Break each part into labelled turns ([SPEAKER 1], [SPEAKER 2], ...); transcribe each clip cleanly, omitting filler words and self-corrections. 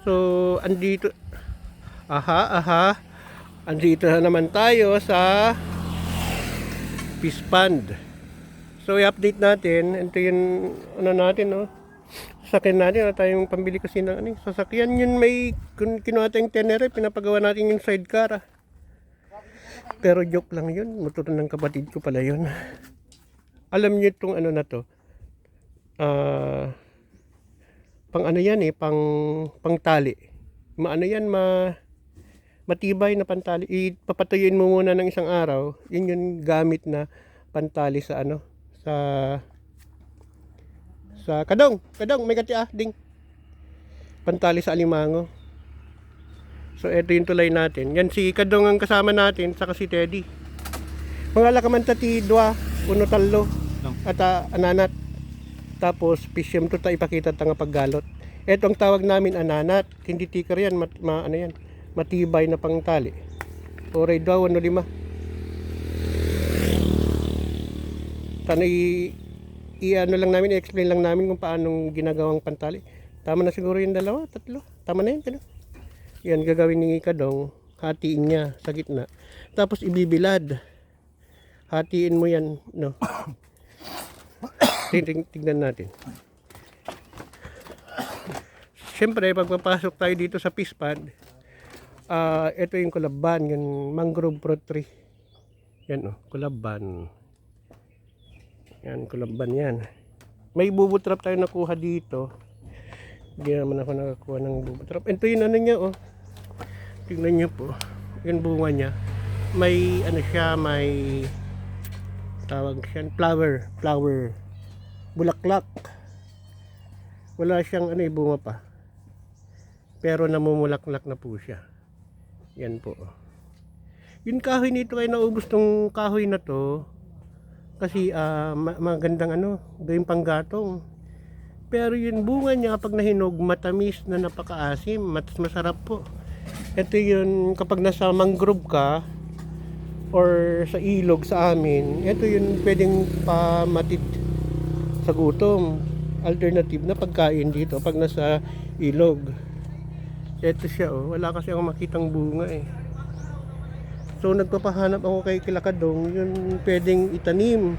[SPEAKER 1] So, andito, andito na naman tayo sa fish pond. So, i-update natin. Ito yung, ano natin, no? Sasakyan natin. Wala tayong pambili kasi ng ano, sasakyan. Yun may, kinuha tayong tenere, pinapagawa natin yung sidecar. Pero joke lang yun. Motor ng kapatid ko pala yun. Alam niyo itong ano na to. Pang ano yan eh, pang tali. Maano yan, matibay na pantali. Ipapatuyuin mo muna ng isang araw. Yun yung gamit na pantali sa ano, sa kadong, may kati ding. Pantali sa alimango. So ito yung tulay natin. Yan si Kadong ang kasama natin, saka si Teddy. Mga lakamanta ti dua, uno talo, at ananat. Tapos pisyem to ta ipakita ta nga paggalot. Ito ang tawag namin ananat. Hindi tikar yan, ano yan, matibay na pangtali. Oray daw, ano lima. Ano lang namin, i-explain lang namin kung paanong ginagawang pantali. Tama na siguro yung dalawa, tatlo. Tama na yun, ano? Yan, gagawin ni Kadong. Hatiin niya sa gitna. Tapos ibibilad. Hatiin mo yan, no? Tignan natin. Siyempre, pagpapasok tayo dito sa fish pond, ito yung kulaban, yung mangrove fruit tree. Yan, oh, kulaban. Yan, kulaban yan. May bubut trap tayo nakuha dito. Hindi naman ako nakakuha ng bubut trap. Ito yung ano niya, oh. Tingnan niyo po. Yung bunga niya. May, ano siya, may tawag siya, flower. Bulaklak. Wala siyang, ano, bunga pa. Pero namumulaklak na po siya. Yan po. Yung kahoy nito ay naubos tong kahoy na to. Kasi magandang ano, gawing panggatong. Pero yung bunga niya kapag nahinog, matamis na napakaasim, masarap po. Ito yun kapag nasa mangrove ka or sa ilog sa amin, ito yun pwedeng pamatid sa gutom. Alternative na pagkain dito pag nasa ilog. Ito siya, oh, wala kasi akong makitang bunga eh. So nagpapahanap ako kay Kadong, yun pwedeng itanim.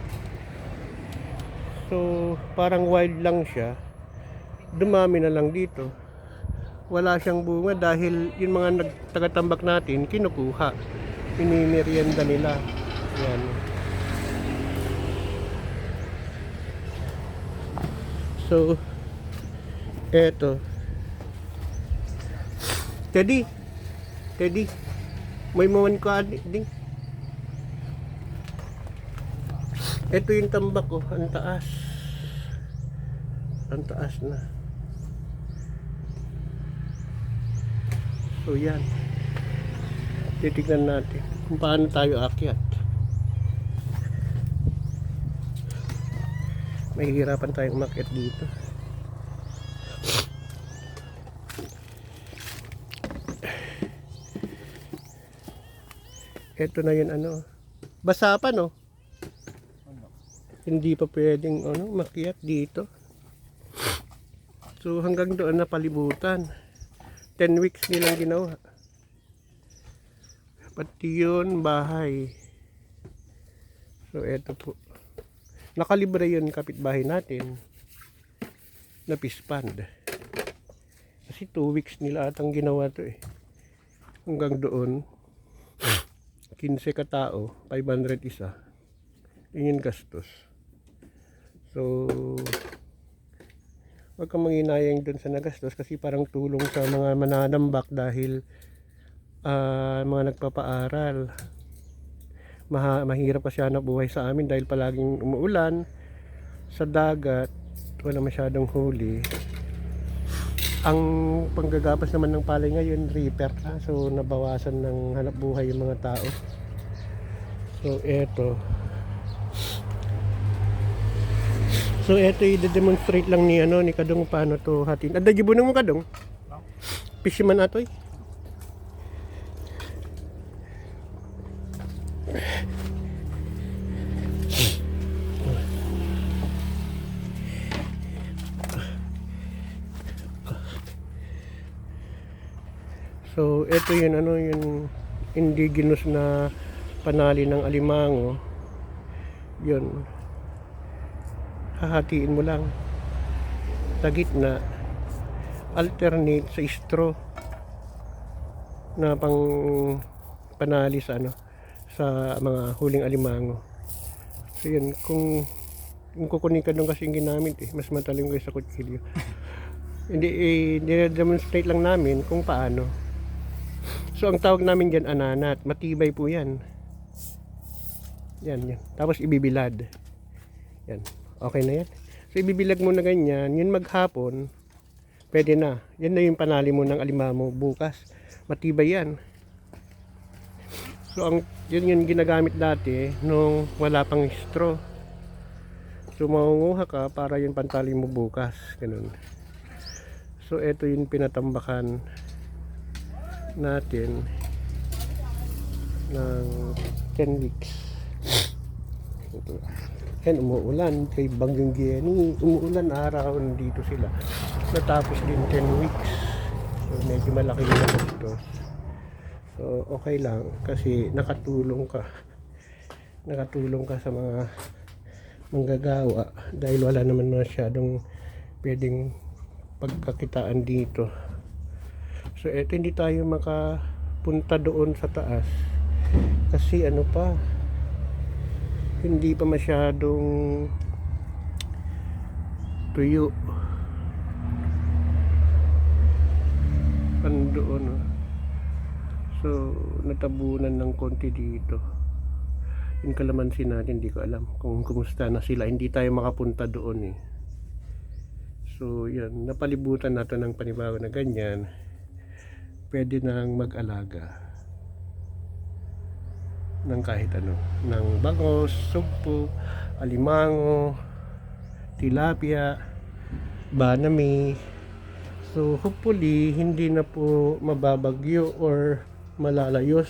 [SPEAKER 1] So parang wild lang siya. Dumami na lang dito. Wala siyang bunga dahil yung mga tagatambak natin kinukuha. Minimerienda nila. Yan. So eto. Teddy. May mawan ka ding. Ito yung tambak ko, ang taas. Ang taas na. So yan. Titignan natin kung paano tayo akyat. Mahihirapan tayong umakyat dito. Ito na yun ano. Basa pa no? Hindi pa pwedeng ano, makyat dito. So hanggang doon na palibutan. 10 weeks nilang ginawa. Pati yun bahay. So eto po. Nakalibre yun kapitbahay natin na fish pond. Kasi 2 weeks nila atang ginawa to eh. Hanggang doon 15 katao, 500 isa. Yun yung gastos. So, wag kang manginayang dun sa nagastos kasi parang tulong sa mga mananambak dahil mga nagpapaaral. Mahirap kasi hanap buhay sa amin dahil palaging umuulan sa dagat, wala masyadong huli. Ang panggagapas naman ng palay ngayon, reaper na. So nabawasan ng hanap buhay yung mga tao. So eto. So eto i-demonstrate lang ni ni Kadong paano to hatin. Ada gibunong mo Kadong? Fisherman atoy. So ito yun ano yung indigenous na panali ng alimango. Yun. Hahatiin mo lang sa gitna, alternate sa straw na pang panali sa ano sa mga huling alimango. So yun, kung kukunin ka doon kasi yung ginamit mas matalim ko sa kutsilyo. Hindi demonstrate lang namin kung paano. So ang tawag namin dyan ananat, matibay po yan. Yan. Tapos ibibilad. Yan, okay na yan. So ibibilag mo na ganyan, yun maghapon, pwede na. Yan na yung panali mo ng alimango bukas. Matibay yan. So yun yung ginagamit dati nung wala pang straw. So mangunguha ka para yung pantali mo bukas, ganun. So ito yung pinatambakan natin ng 10 weeks. Ito. Yan, umuulan kay Bagyong Jenny, umuulan araw dito sila. Natapos din 10 weeks. So medyo malaki na ito. So okay lang kasi nakatulong ka sa mga manggagawa dahil wala naman masyadong pwedeng pagkakitaan dito. So eto, hindi tayo makapunta doon sa taas kasi ano pa, hindi pa masyadong tuyo doon. So natabunan ng konti dito yung kalamansi natin. Hindi ko alam kung kumusta na sila, hindi tayo makapunta doon So yan, napalibutan natin ng panibago na ganyan, pwede nang mag-alaga ng kahit ano, ng bangos, sugpo, alimango, tilapia, banami. So hopefully hindi na po mababagyo or malalayos.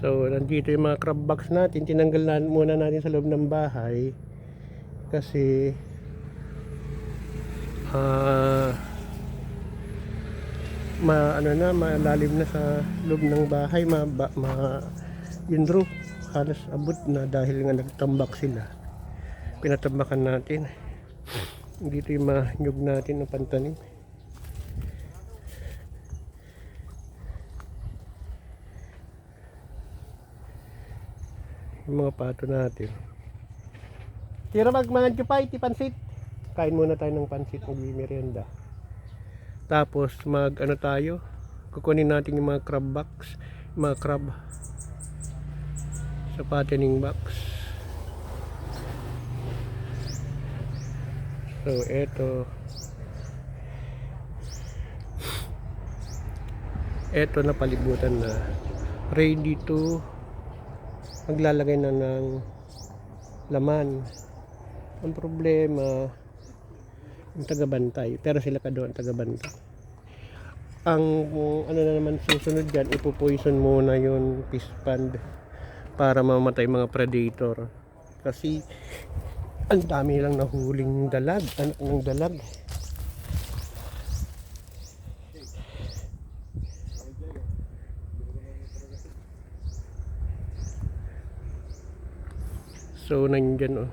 [SPEAKER 1] So nandito yung mga crab box natin, tinanggal muna natin sa loob ng bahay kasi malalim na sa loob ng bahay, yung roof halos abot na dahil nga nagtambak sila. Pinatambakan natin. Dito yung mga nyug natin ng pantanim. Yung mga pato natin. Tira magmangan ko pa iti pansit. Kain muna tayo ng pansit, mag-merienda. Tapos tayo, kukunin natin yung mga crab box, mga crab sa fattening box. So eto na palibutan na, ready to maglalagay na ng laman. Ang problema yung tagabantay, pero sila ka doon tagabantay. Ang ano na naman susunod dyan, ipopoison muna yung fish pond para mamatay mga predator kasi ang dami lang nahuling dalag, anak ng dalag. So nandyan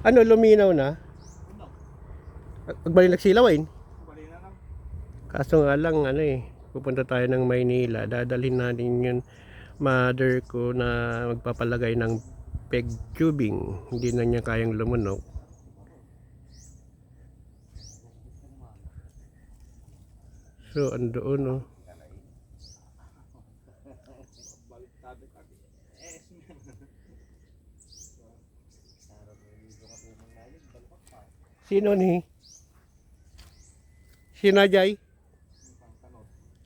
[SPEAKER 1] ano, luminaw na? Pagbalik nagsilawain? Kaso nga lang pupunta tayo ng Maynila, dadalhin natin yung mother ko na magpapalagay ng peg tubing, hindi na niya kayang lumunok. So andoon sino ni? Sinajay?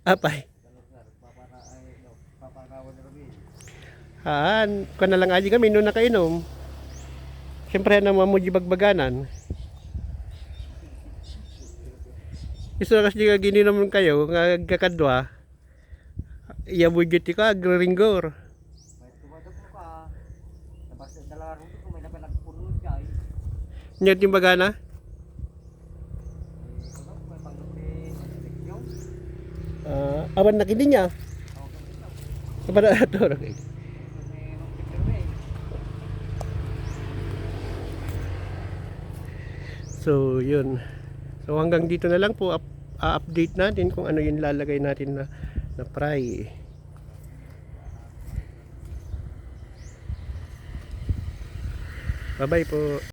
[SPEAKER 1] Apay? Ka na lang aji kami noon nakainom. Siyempre naman mo bagbaganan. Iso na kasi gininom kayo nga kakadwa. Iya budget ka agringgor. Nyat yung bagana? Awan na kini niya. Kepada ato okay. So, yun. So, hanggang dito na lang po update natin kung ano yung lalagay natin na fry. Bye-bye po.